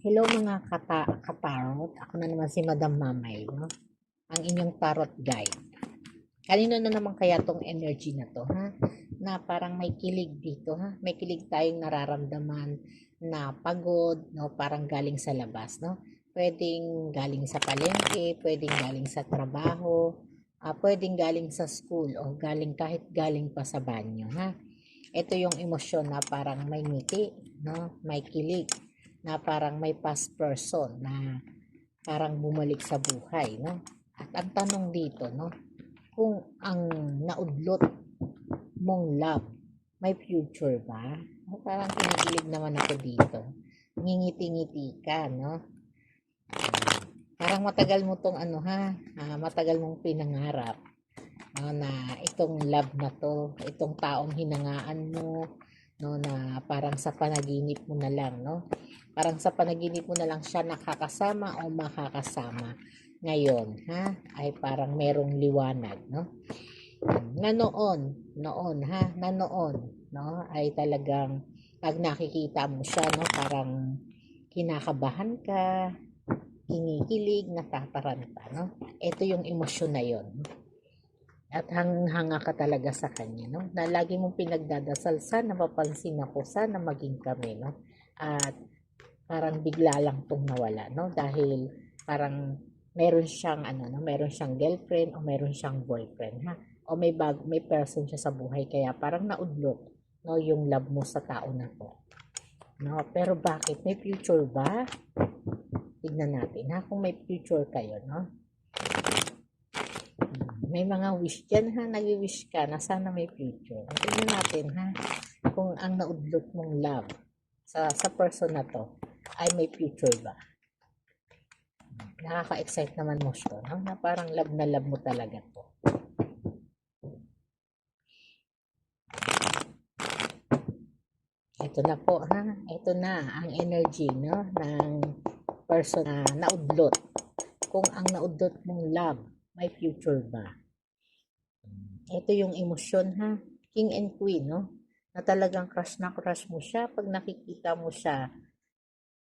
Hello mga katarot. Ako na naman si Madam Mamay, no? Ang inyong tarot guide. Kanino na naman kaya tong energy na to, ha? Na parang may kilig dito, ha? May kilig tayong nararamdaman na pagod, no? Parang galing sa labas, no? Pwedeng galing sa palengke, pwedeng galing sa trabaho, pwedeng galing sa school, o kahit galing pa sa banyo, ha? Ito yung emosyon na parang may ngiti, no? May kilig, na parang may past person na parang bumalik sa buhay, no? At ang tanong dito, no? Kung ang naudlot mong love, may future ba? Parang kinikilig naman ako dito. Ngingiti-ngiti ka, no? Parang matagal mo tong matagal mong pinangarap, no, na itong love na to, itong taong hinangaan mo, no, na parang sa panaginip mo na lang, no? Parang sa panaginip mo na lang siya nakakasama o makakasama. Ngayon, ha, ay parang merong liwanag, no? Na noon, ha, na noon, no, ay talagang pag nakikita mo siya, no, parang kinakabahan ka, kinikilig, natataranta, no? Ito yung emosyon na yon. At hanga ka talaga sa kanya, no? Na lagi mong pinagdadasal, sana mapansin ako, sana maging kami, no? At parang bigla lang tong nawala, no? Dahil parang meron siyang no? Meron siyang girlfriend o meron siyang boyfriend, ha? O may person siya sa buhay, kaya parang naudlot, no, yung love mo sa tao na to. No, pero bakit? May future ba? Tignan natin, ha, kung may future kayo, no? May mga wish dyan, ha, nag-wish ka na sana may future. Tignan natin, ha, kung ang naudlot mong love sa person na to ay may future ba. Nakaka-excite naman mo siya, no? Na parang love na love mo talaga to. Ito na po, ha, ito na ang energy, no, ng person na naudlot. Kung ang naudlot mong love may future ba. Ito yung emosyon, ha, king and queen, no, na talagang crush na crush mo siya pag nakikita mo siya